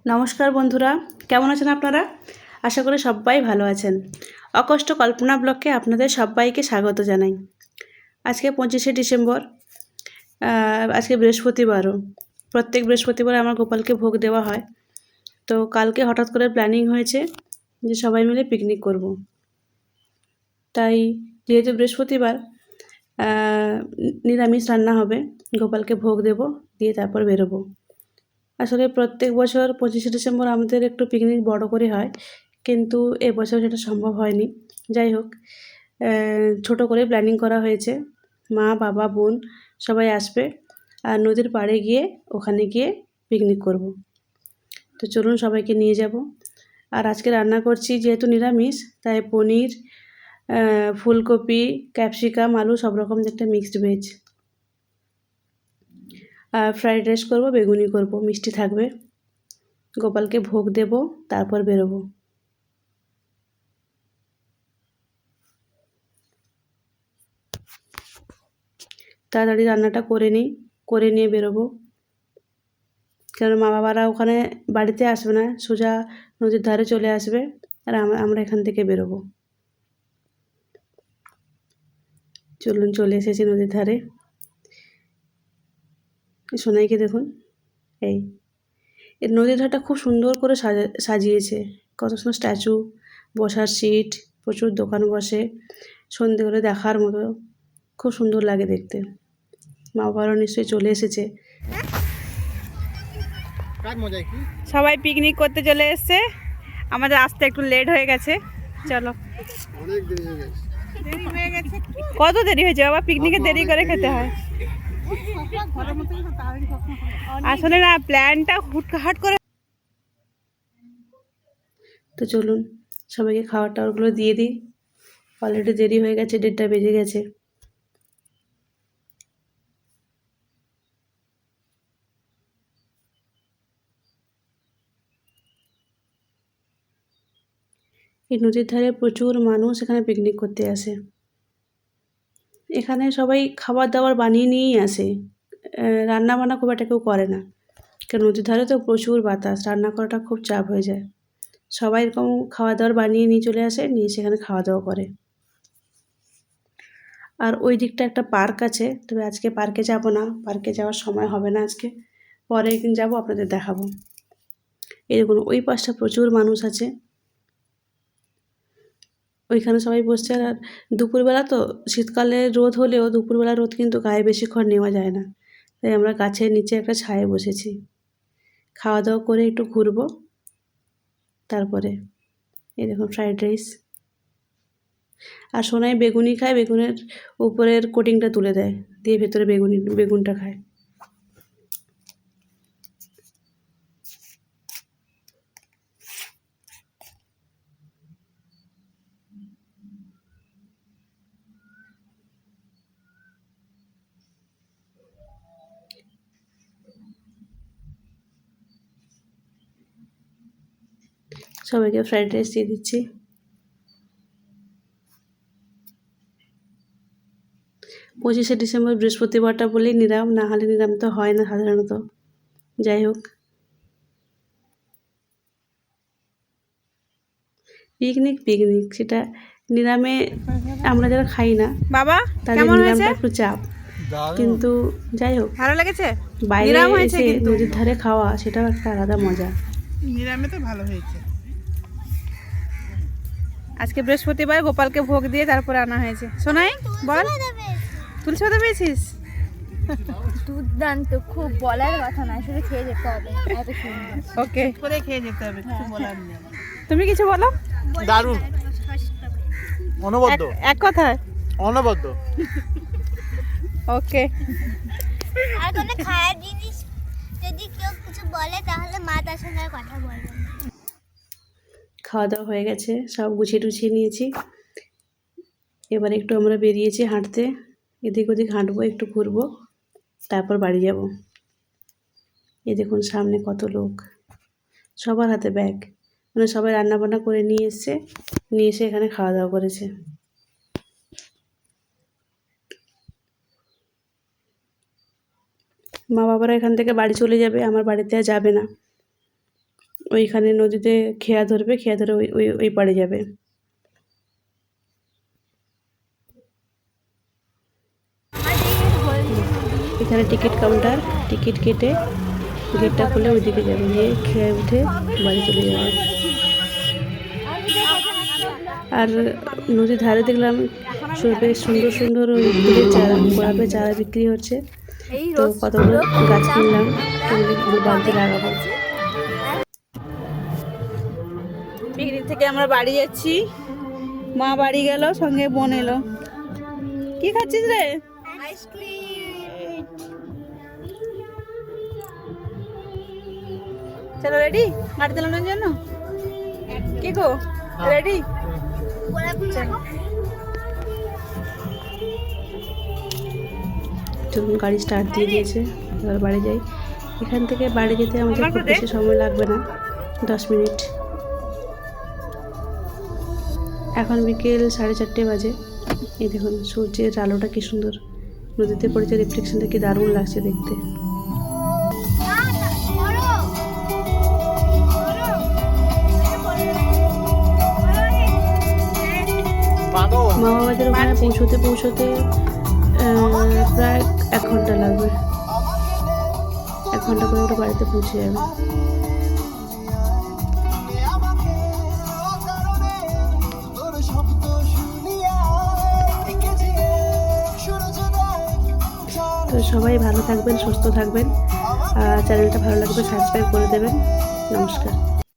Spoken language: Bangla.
নমস্কার বন্ধুরা, কেমন আছেন আপনারা? আশা করি সবাই ভালো আছেন। অকষ্ট কল্পনা ব্লগে আপনাদের সবাইকে স্বাগত জানাই। আজকে 25শে ডিসেম্বর, আজকে বৃহস্পতিবারও। প্রত্যেক বৃহস্পতিবার আমার গোপালকে ভোগ দেওয়া হয়। তো কালকে হঠাৎ করে প্ল্যানিং হয়েছে যে সবাই মিলে পিকনিক করব। তাই যেহেতু বৃহস্পতিবার, নিরামিষ রান্না হবে, গোপালকে ভোগ দেব, দিয়ে তারপর বেরোবো। আসলে প্রত্যেক বছর 25শে ডিসেম্বর আমাদের একটু পিকনিক বড় করে হয়, কিন্তু এবছর সেটা সম্ভব হয়নি। যাই হোক, ছোট করে প্ল্যানিং করা হয়েছে। মা, বাবা, বোন সবাই আসবে, আর নদীর পাড়ে গিয়ে ওখানে গিয়ে পিকনিক করব। তো চলুন সবাইকে নিয়ে যাব। আর আজকে রান্না করছি যেহেতু নিরামিষ, তাই পনির, ফুলকপি, ক্যাপসিকাম, আলু সব রকম একটা মিক্সড ভেজ। ফ্রাইড রাইস করব, বেগুনি করব, মিষ্টি থাকবে। গোপালকে ভোগ দেব, তারপর বেরোবো। তাড়াতাড়ি রান্নাটা করে নিয়ে বেরোবো। কারণ মা বাবারা ওখানে বাড়িতে আসবে না, সোজা নদীর ধারে চলে আসবে, আর আমরা এখান থেকে বেরোবো। চলুন, চলে এসেছি নদীর ধারে। সোনাইকে দেখুন, এই নদীর ধারটা খুব সুন্দর করে সাজিয়েছে। কত সুন্দর স্ট্যাচু, বসার সিট, প্রচুর দোকান বসে, সন্ধে হলে দেখার মতো, খুব সুন্দর লাগে দেখতে। মা বাবারও নিশ্চয়ই চলে এসেছে। সবাই পিকনিক করতে চলে এসছে, আমাদের আসতে একটু লেট হয়ে গেছে। চলো, কত দেরি হয়েছে বাবা? পিকনিকে দেরি করে খেতে হয়। আসলে না, প্ল্যানটা হুটহাট করে। তো চলুন সবাইকে খাবার টাওয়ারগুলো দিয়ে দিই। অলরেডি দেরি হয়ে গেছে, 1:30 বেজে গেছে। এই নদীর ধারে প্রচুর মানুষ এখানে পিকনিক করতে আসে। এখানে সবাই খাবার দাবার বানিয়ে নিয়েই আসে, রান্না বান্না খুব একটা কেউ করে না। কারণ নদীর ধারে তো প্রচুর বাতাস, রান্না করাটা খুব চাপ হয়ে যায়। সবাই এরকম খাবার দাবার বানিয়ে নিয়ে চলে আসে, নিয়ে সেখানে খাওয়া দাওয়া করে। আর ওই দিকটা একটা পার্ক আছে, তবে আজকে পার্কে যাব না, পার্কে যাওয়ার সময় হবে না আজকে, পরে একদিন যাব, আপনাদের দেখাবো। এই দেখুন, ওই পাশটা প্রচুর মানুষ আছে, ওইখানে সবাই বসছে। আর দুপুরবেলা তো, শীতকালে রোদ হলেও দুপুরবেলা রোদ কিন্তু গায়ে বেশিক্ষণ নেওয়া যায় না, তাই আমরা গাছের নিচে একটা ছায়ে বসেছি। খাওয়া দাওয়া করে একটু ঘুরবো, তারপরে এই দেখুন ফ্রাইড রাইস। আর সোনাই বেগুনি খায়, বেগুনের উপরের কোটিংটা তুলে দেয়, দিয়ে ভেতরে বেগুনটা খায়। সবাইকে ফ্রাইড রাইস দিয়ে দিচ্ছি। 25শে ডিসেম্বর বৃহস্পতিবারটা বলেই নিরাম, না হলে নিরাম তো হয় না সাধারণত। যাই হোক, পিকনিক সেটা নিরামে আমরা যারা খাই না বাবা, তাদের নিরামটা একটু চাপ, কিন্তু যাই হোক, ভালো লেগেছে। বাইরে এসে নদীর ধারে খাওয়া, সেটাও একটা আলাদা মজা। নিরামে তো ভালো হয়েছে। আজকে বৃহস্পতিবার, গোপালকে ভোগ দিয়ে তারপরে আনা হয়েছে। শোনাই বল, তুলসী পাতা পেয়েছিস? দুর্দান্ত, খুব বলার কথা না, শুধু খেয়ে যেতে হবে। এত সুন্দর, ওকে, করে খেয়ে যেতে হবে, কিছু বলার নেই। তুমি কিছু বলো। দারুণ, অনবদ্য, এক কথায় অনবদ্য। ওকে। আর কোনো খাওয়ার জিনিস যদি কেউ কিছু বলে তাহলে মা তার সঙ্গে কথা বলবে। খাওয়া দাওয়া হয়ে গেছে, সব গুছিয়ে টুছিয়ে নিয়েছি। এবার একটু আমরা বেরিয়েছি হাঁটতে, এদিক ওদিক হাঁটবো, একটু ঘুরবো, তারপর বাড়ি যাব। এই দেখুন সামনে কত লোক, সবার হাতে ব্যাগ, মানে সবাই রান্নাবান্না করে নিয়ে এসে এখানে খাওয়া দাওয়া করেছে। মা বাবারা এখান থেকে বাড়ি চলে যাবে, আমার বাড়িতে আর যাবে না। ওইখানে নদীতে খেয়া ধরবে, খেয়া ধরে ওই ওই ওই পাড়ে যাবে। এখানে টিকিট কাউন্টার, টিকিট কেটে গেটটা খুলে ওইদিকে যাবে, গিয়ে খেয়ে উঠে বাড়ি চলে যাবে। আর নদীর ধারে দেখলাম বেশ সুন্দর সুন্দর ওই ফুলের চারা, গোলাপের চারা বিক্রি হচ্ছে। তো কতগুলো গাছ কিনলাম, বাড়িতে লাগাবো। পিকনিক থেকে আমরা বাড়ি যাচ্ছি, মা বাড়ি গেল, সঙ্গে বোন এলো। কি খাচ্ছিস রে? আইসক্রিম। চলো রেডি গাড়ি চালানোর জন্য? কি গো রেডি? চলুন, গাড়ি স্টার্ট দিয়ে দিয়েছে, এবার বাড়ি যাই। এখান থেকে বাড়ি যেতে আমাদের খুব বেশি সময় লাগবে না, 10 মিনিট। এখন বিকেল 4:30 বাজে। এই দেখুন সূর্যের আলোটা কি সুন্দর নদীতে পড়েছে, রিফ্লেকশনটা কি দারুণ লাগছে দেখতে। মামাবাদের ওখানে পৌঁছতে প্রায় 1 ঘন্টা লাগবে। 1 ঘন্টা করে ওটা বাড়িতে পৌঁছে যাবে। তো সবাই ভালো থাকবেন, সুস্থ থাকবেন, চ্যানেলটা ভালো লাগবে সাবস্ক্রাইব করে দেবেন। নমস্কার।